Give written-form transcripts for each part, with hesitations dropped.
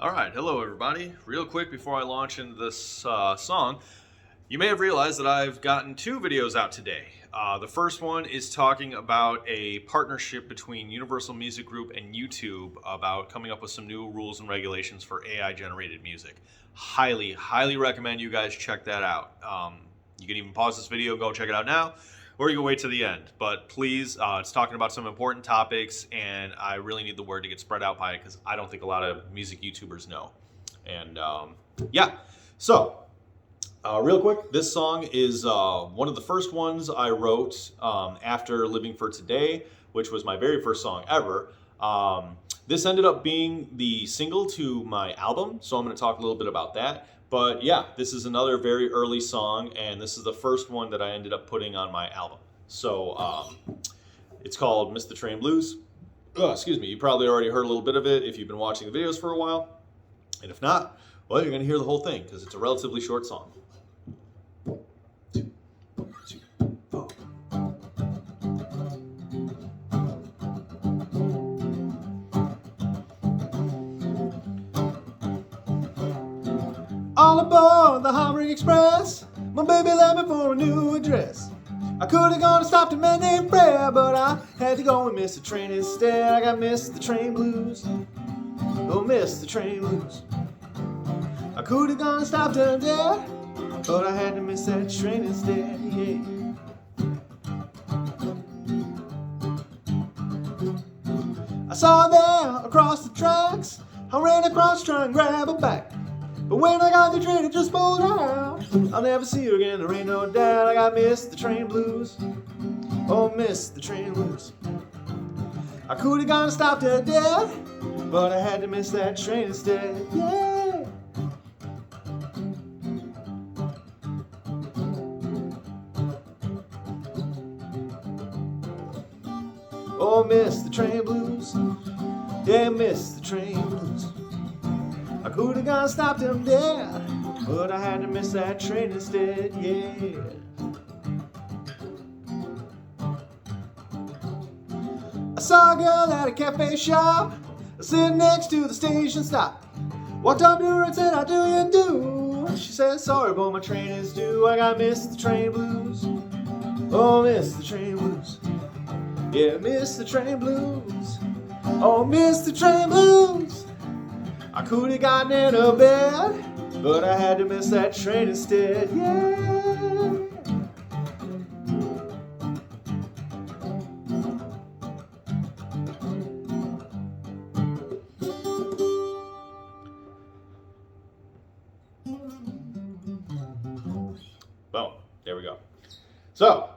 All right, hello everybody. Real quick before I launch into this song, you may have realized that I've gotten two videos out today. The first one is talking about a partnership between Universal Music Group and YouTube about coming up with some new rules and regulations for AI generated music. Highly recommend you guys check that out. You can even pause this video and go check it out now, or you can wait to the end. But please, it's talking about some important topics, and I really need the word to get spread out by it because I don't think a lot of music YouTubers know. And yeah, so real quick, this song is one of the first ones I wrote after Living for Today, which was my very first song ever. This ended up being the single to my album, so I'm going to talk a little bit about that. But yeah, this is another very early song, and this is the first one that I ended up putting on my album. So it's called Miss the Train Blues. Excuse me, you probably already heard a little bit of it if you've been watching the videos for a while. And if not, well, you're going to hear the whole thing because it's a relatively short song. All aboard the Harmony Express, my baby left me for a new address. I could have gone and stopped a man named Fred, but I had to go and miss the train instead. I got missed the train blues. Oh, miss the train blues. I could have gone and stopped her there, but I had to miss that train instead. Yeah. I saw her there across the tracks. I ran across trying to grab her back. But when I got the train, it just pulled out. I'll never see her again, there ain't no doubt. I got missed the train blues. Oh, missed the train blues. I could have gone and stopped her dead, but I had to miss that train instead. Yeah. Oh, miss the train blues. Yeah, miss the train blues. I could have gone and stopped him dead, but I had to miss that train instead, yeah. I saw a girl at a cafe shop, sitting next to the station stop. Walked up to her and said, how do you do? She said, sorry, but my train is due. I got missed the train blues. Oh, miss the train blues. Yeah, miss the train blues. Oh, miss the train blues. I could have gotten in a bed, but I had to miss that train instead, yeah. Boom, there we go. So,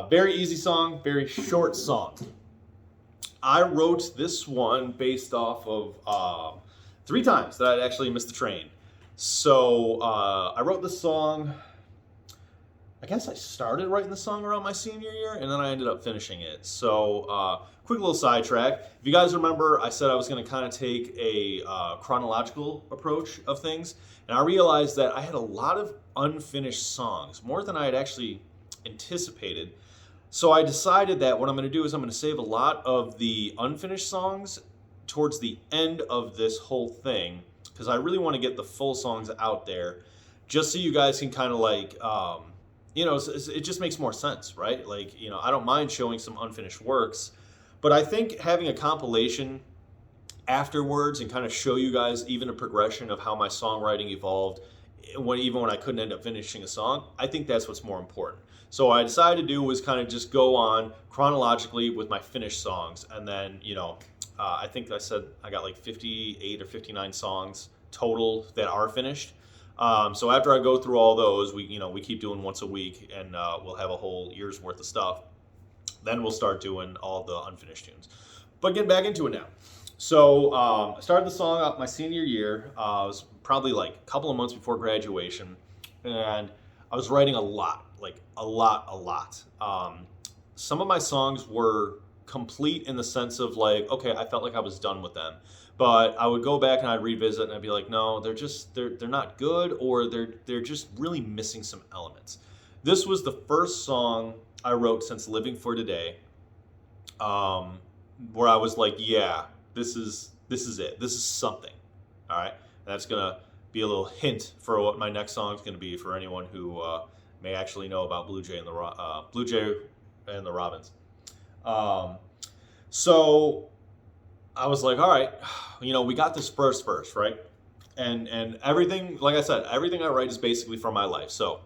very easy song, very short song. I wrote this one based off of 3 times that I'd actually missed the train. So I wrote this song, I guess I started writing the song around my senior year, and then I ended up finishing it. So quick little sidetrack. If you guys remember, I said I was going to kind of take a chronological approach of things, and I realized that I had a lot of unfinished songs, more than I had actually anticipated. So I decided that what I'm going to do is I'm going to save a lot of the unfinished songs towards the end of this whole thing, because I really want to get the full songs out there, just so you guys can kind of like, you know, it just makes more sense, right? Like, you know, I don't mind showing some unfinished works, but I think having a compilation afterwards and kind of show you guys even a progression of how my songwriting evolved, even when I couldn't end up finishing a song, I think that's what's more important. So what I decided to do was kind of just go on chronologically with my finished songs, and then, you know, I think I said I got like 58 or 59 songs total that are finished. So after I go through all those, we keep doing once a week, and we'll have a whole year's worth of stuff. Then we'll start doing all the unfinished tunes. But getting back into it now. So I started the song up my senior year. It was probably like a couple of months before graduation, and I was writing a lot. Some of my songs were complete in the sense of like, okay, I felt like I was done with them, but I would go back and I'd revisit and I'd be like, no, they're not good, or they're just really missing some elements. This was the first song I wrote since Living for Today, where I was like, yeah, this is it. This is something. All right, that's gonna be a little hint for what my next song is gonna be for anyone who may actually know about Blue Jay and the Robins. Um, so I was like, all right, we got this first verse, right? And everything, like I said, everything I write is basically from my life. So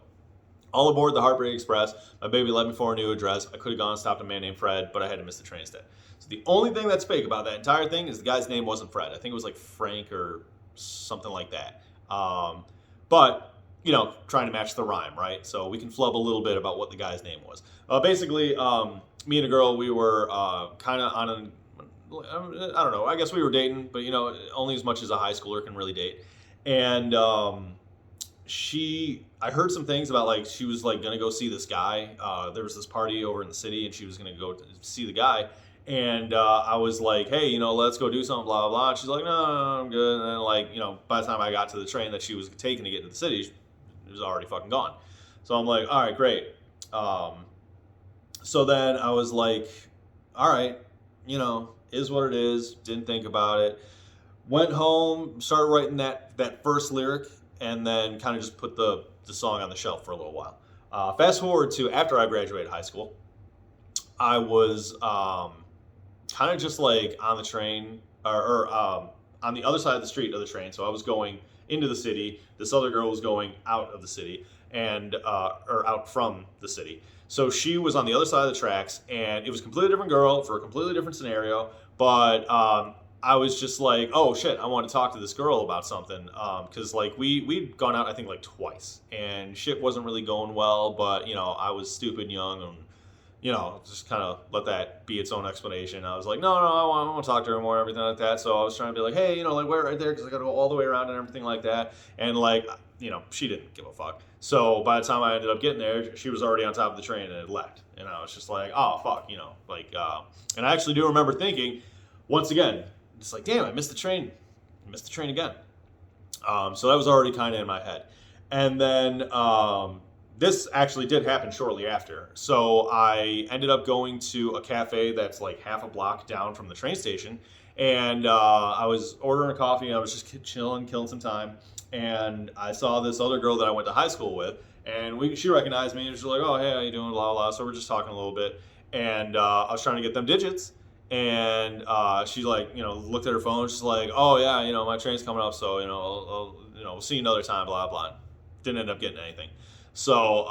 all aboard the Heartbreak Express. My baby led me for a new address. I could have gone and stopped a man named Fred, but I had to miss the train instead. So the only thing that's fake about that entire thing is the guy's name wasn't Fred. I think it was like Frank or something like that. But trying to match the rhyme, right? So we can flub a little bit about what the guy's name was. Basically, me and a girl, we were kind of on I don't know. I guess we were dating, but only as much as a high schooler can really date. And I heard some things about like she was like gonna go see this guy. There was this party over in the city, and she was gonna go see the guy. And I was like, hey, let's go do something, blah blah blah. And she's like, no, I'm good. And then by the time I got to the train that she was taking to get to the city, it was already fucking gone. So I'm like, all right, great. So then I was like, all right, is what it is. Didn't think about it. Went home, started writing that first lyric, and then kind of just put the song on the shelf for a little while. Fast forward to after I graduated high school, I was kind of just like on the train or on the other side of the street of the train. So I was going into the city. This other girl was going out of the city and or out from the city. So she was on the other side of the tracks, and it was a completely different girl for a completely different scenario. But I was just like, oh shit, I want to talk to this girl about something. Because like we'd gone out, I think like twice, and shit wasn't really going well. But I was stupid young, and just kind of let that be its own explanation. I was like, no, I want to talk to her more, everything like that. So I was trying to be like, hey, like wait right there, because I got to go all the way around and everything like that. And like, she didn't give a fuck. So by the time I ended up getting there, she was already on top of the train and had left. And I was just like, oh fuck, and I actually do remember thinking, once again, just like, damn, I missed the train again. So that was already kind of in my head. And then this actually did happen shortly after. So I ended up going to a cafe that's like half a block down from the train station. And I was ordering a coffee, and I was just chilling, killing some time. And I saw this other girl that I went to high school with. And she recognized me, and she was like, oh, hey, how you doing, blah, blah. So we're just talking a little bit. And I was trying to get them digits. And she looked at her phone. She's like, oh, yeah, my train's coming up. So, we'll see you another time, blah, blah. Didn't end up getting anything. So,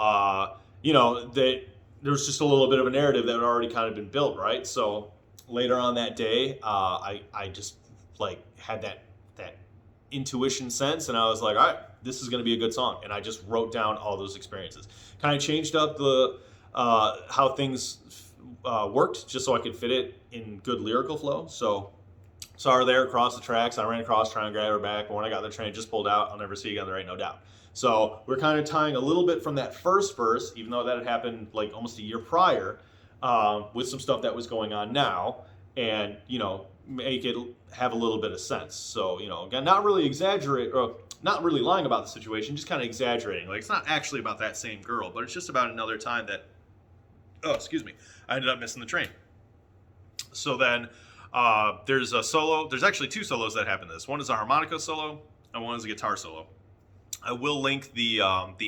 there was just a little bit of a narrative that had already kind of been built, right? So later on that day, I just like had that intuition sense, and I was like, all right, this is going to be a good song. And I just wrote down all those experiences. Kind of changed up the how things worked just so I could fit it in good lyrical flow. So saw her there across the tracks. I ran across trying to grab her back, but when I got the train, it just pulled out. I'll never see you again, there ain't no doubt. So we're kind of tying a little bit from that first verse, even though that had happened like almost a year prior, with some stuff that was going on now, and make it have a little bit of sense. So again, not really exaggerate, or not really lying about the situation, just kind of exaggerating. Like it's not actually about that same girl, but it's just about another time that, I ended up missing the train. So then there's a solo. There's actually two solos that happen to this. One is a harmonica solo, and one is a guitar solo. I will link the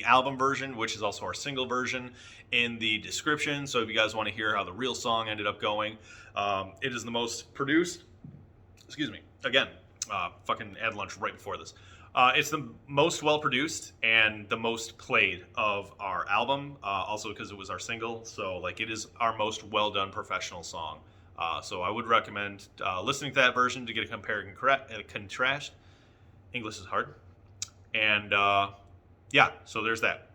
album version, which is also our single version, in the description. So if you guys want to hear how the real song ended up going, it is the most produced. Again, fucking had lunch right before this. It's the most well produced and the most played of our album. Also because it was our single, so like it is our most well done professional song. So I would recommend listening to that version to get a compare and contrast. English is hard. And so there's that.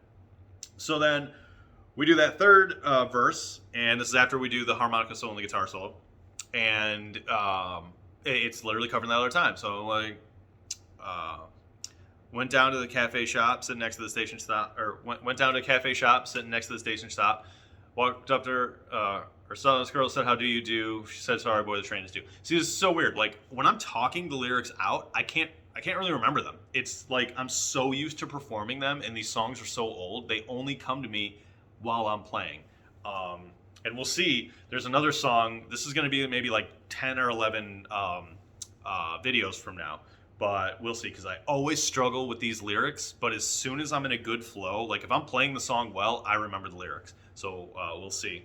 So then we do that third verse, and this is after we do the harmonica solo and the guitar solo. And it's literally covering that other time. So like, went down to the cafe shop, sitting next to the station stop, or went down to a cafe shop, sitting next to the station stop. Walked up to her, saw this girl, said, how do you do? She said, sorry, boy, the train is due. See, this is so weird. Like, when I'm talking the lyrics out, I can't really remember them. It's like I'm so used to performing them, and these songs are so old, they only come to me while I'm playing. And we'll see, there's another song, this is going to be maybe like 10 or 11 videos from now, but we'll see, because I always struggle with these lyrics. But as soon as I'm in a good flow, like if I'm playing the song well, I remember the lyrics. So we'll see.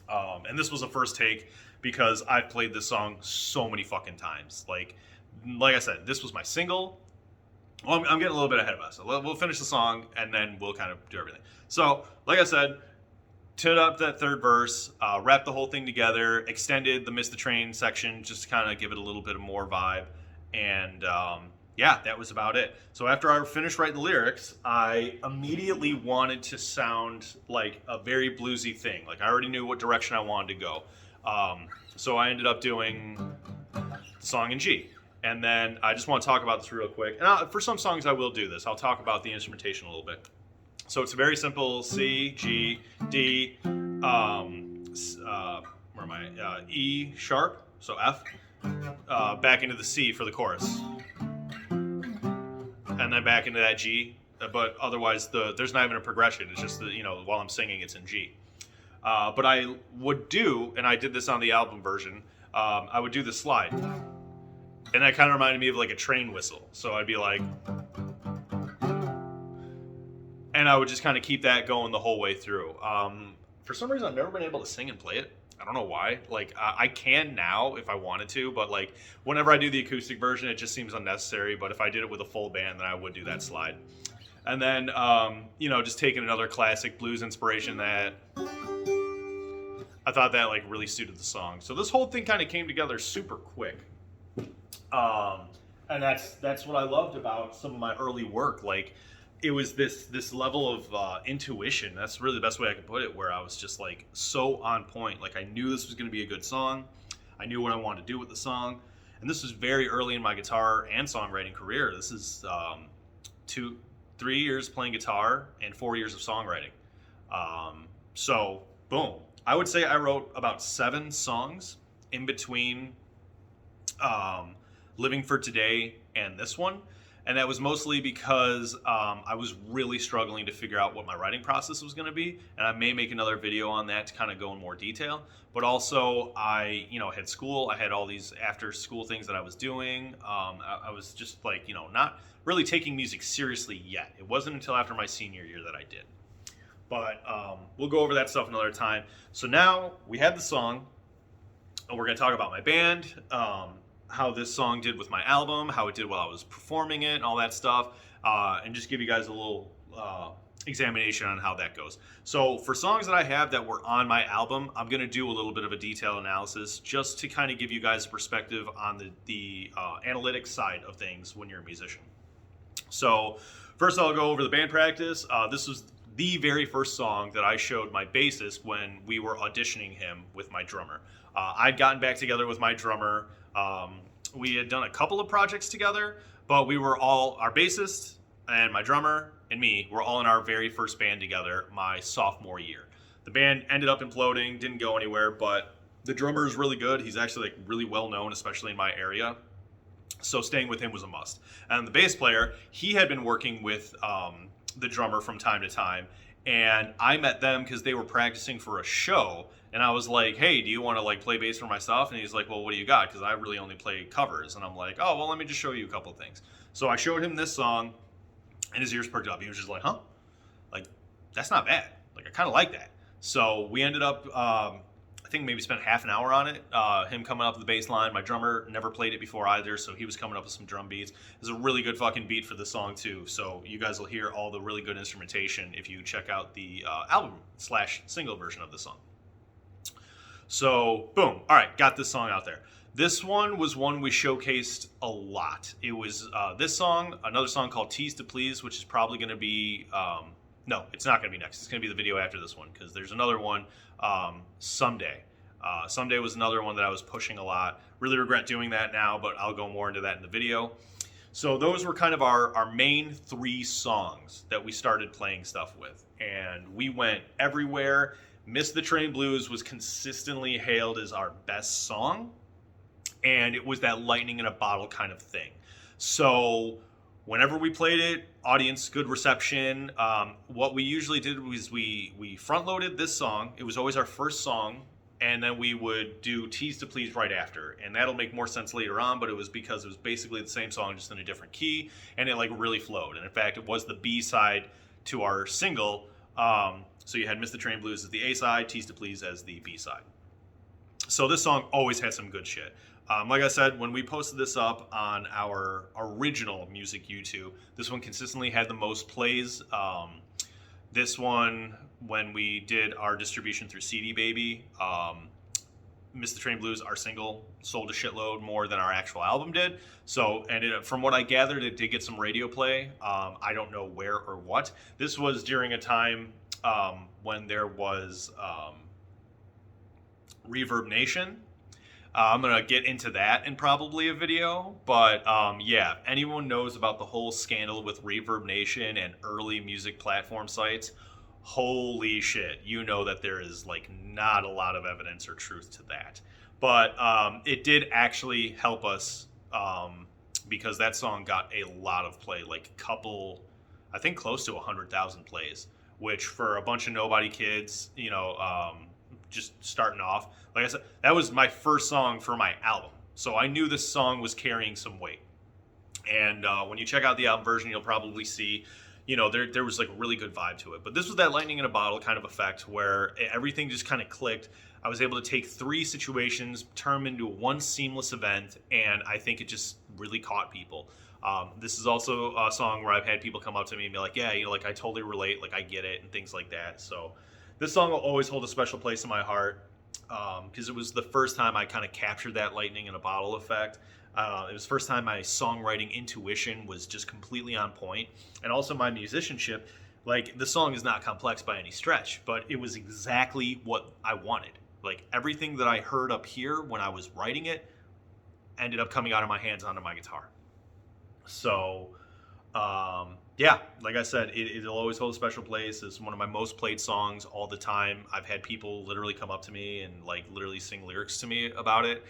And this was a first take because I've played this song so many fucking times. Like I said, this was my single. Well, I'm getting a little bit ahead of us. We'll finish the song and then we'll kind of do everything. So, like I said, tuned up that third verse, wrapped the whole thing together, extended the Miss the Train section just to kind of give it a little bit of more vibe. And yeah, that was about it. So after I finished writing the lyrics, I immediately wanted to sound like a very bluesy thing. Like I already knew what direction I wanted to go. So I ended up doing the song in G. And then I just want to talk about this real quick. And for some songs I will do this. I'll talk about the instrumentation a little bit. So it's a very simple C, G, D, where am I? E sharp, so F, back into the C for the chorus. And then back into that G, but otherwise there's not even a progression. It's just while I'm singing, it's in G. But I would do, and I did this on the album version, I would do the slide. And that kind of reminded me of like a train whistle. So I'd be like, and I would just kind of keep that going the whole way through. For some reason, I've never been able to sing and play it. I don't know why. Like I can now if I wanted to, but like whenever I do the acoustic version, it just seems unnecessary. But if I did it with a full band, then I would do that slide. And then, just taking another classic blues inspiration that I thought that like really suited the song. So this whole thing kind of came together super quick. And that's what I loved about some of my early work. Like it was this level of intuition. That's really the best way I could put it, where I was just like so on point. Like I knew this was going to be a good song. I knew what I wanted to do with the song. And this was very early in my guitar and songwriting career. This is 3 years playing guitar and 4 years of songwriting. So boom. I would say I wrote about 7 songs in between Living for Today and this one. And that was mostly because I was really struggling to figure out what my writing process was going to be. And I may make another video on that to kind of go in more detail. But also I, had school. I had all these after school things that I was doing. I was just like, not really taking music seriously yet. It wasn't until after my senior year that I did. But we'll go over that stuff another time. So now we have the song. We're going to talk about my band, how this song did with my album, how it did while I was performing it, and all that stuff, and just give you guys a little examination on how that goes. So for songs that I have that were on my album, I'm going to do a little bit of a detailed analysis just to kind of give you guys a perspective on the analytics side of things when you're a musician. So first I'll go over the band practice. This was the very first song that I showed my bassist when we were auditioning him with my drummer. I'd gotten back together with my drummer. We had done a couple of projects together, but we were all, our bassist and my drummer and me, were all in our very first band together my sophomore year. The band ended up imploding, didn't go anywhere, but the drummer is really good. He's actually like really well known, especially in my area. So staying with him was a must. And the bass player, he had been working with the drummer from time to time. And I met them because they were practicing for a show. And I was like, hey, do you want to like play bass for my stuff? And he's like, well, what do you got? Because I really only play covers. And I'm like, oh, well, let me just show you a couple things. So I showed him this song and his ears perked up. He was just like, huh? Like, that's not bad. Like, I kind of like that. So we ended up, I think maybe spent half an hour on it. Him coming up with the bass line. My drummer never played it before either, so he was coming up with some drum beats. There's a really good fucking beat for the song too. So you guys will hear all the really good instrumentation if you check out the album/single version of the song. So boom, all right, got this song out there. This one was one we showcased a lot. It was this song, another song called Tease to Please, which is probably going to be, no, it's not going to be next. It's going to be the video after this one because there's another one, Someday. Someday was another one that I was pushing a lot. Really regret doing that now, but I'll go more into that in the video. So those were kind of our main 3 songs that we started playing stuff with. And we went everywhere. Miss the Train Blues was consistently hailed as our best song. And it was that lightning in a bottle kind of thing. So whenever we played it, audience, good reception. What we usually did was we front loaded this song. It was always our first song. and then we would do Tease to Please right after, and that'll make more sense later on, but it was because it was basically the same song just in a different key, and it like really flowed. And in fact, it was the B side to our single. So you had Miss the Train Blues as the A side, Tease to Please as the B side. So this song always had some good shit. Like I said, when we posted this up on our original music YouTube, this one consistently had the most plays. This one, when we did our distribution through CD Baby, Miss the Train Blues, our single, sold a shitload more than our actual album did. So, and from what I gathered, it did get some radio play. I don't know where or what. This was during a time when there was Reverb Nation. I'm going to get into that in probably a video, but yeah, if anyone knows about the whole scandal with Reverb Nation and early music platform sites, holy shit, you know that there is like not a lot of evidence or truth to that. But it did actually help us because that song got a lot of play, like I think close to 100,000 plays, which for a bunch of nobody kids, you know, just starting off, like I said, that was my first song for my album. So I knew this song was carrying some weight. And when you check out the album version, you'll probably see, you know, there was like a really good vibe to it. But this was that lightning in a bottle kind of effect where everything just kind of clicked. I was able to take 3 situations, turn them into one seamless event, and I think it just really caught people. This is also a song where I've had people come up to me and be like, yeah, you know, like I totally relate, like I get it, and things like that. So this song will always hold a special place in my heart because it was the first time I kind of captured that lightning in a bottle effect. It was the first time my songwriting intuition was just completely on point, and also my musicianship. Like, the song is not complex by any stretch, but it was exactly what I wanted. Like, everything that I heard up here when I was writing it ended up coming out of my hands onto my guitar. So, yeah, like I said, it'll always hold a special place. It's one of my most played songs all the time. I've had people literally come up to me and like literally sing lyrics to me about it.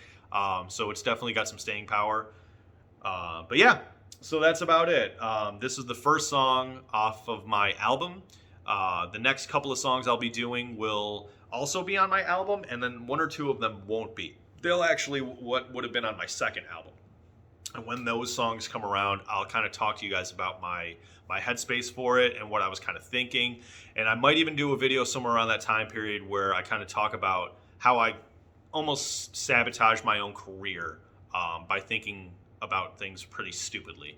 So it's definitely got some staying power. But yeah, so that's about it. This is the first song off of my album. The next couple of songs I'll be doing will also be on my album, and then 1 or 2 of them won't be. They'll actually what would have been on my second album. And when those songs come around, I'll kind of talk to you guys about my headspace for it and what I was kind of thinking. And I might even do a video somewhere around that time period where I kind of talk about how I almost sabotage my own career by thinking about things pretty stupidly.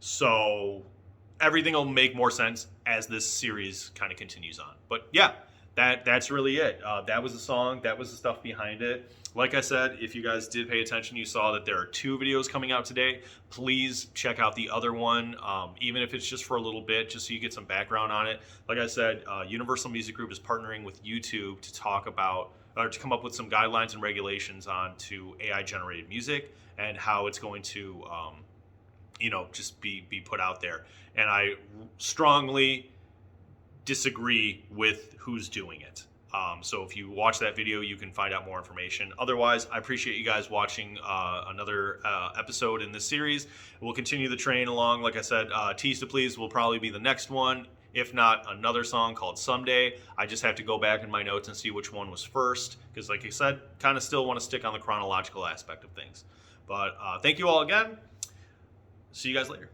So everything will make more sense as this series kind of continues on. But yeah, that's really it. That was the song. That was the stuff behind it. Like I said, if you guys did pay attention, you saw that there are 2 videos coming out today. Please check out the other one, even if it's just for a little bit, just so you get some background on it. Like I said, Universal Music Group is partnering with YouTube to talk about, or to come up with some guidelines and regulations on to AI-generated music and how it's going to, you know, just be put out there. And I strongly disagree with who's doing it. So if you watch that video, you can find out more information. Otherwise, I appreciate you guys watching another episode in this series. We'll continue the train along. Like I said, Tease to Please will probably be the next one. If not, another song called Someday. I just have to go back in my notes and see which one was first. Because like I said, kind of still want to stick on the chronological aspect of things. But thank you all again. See you guys later.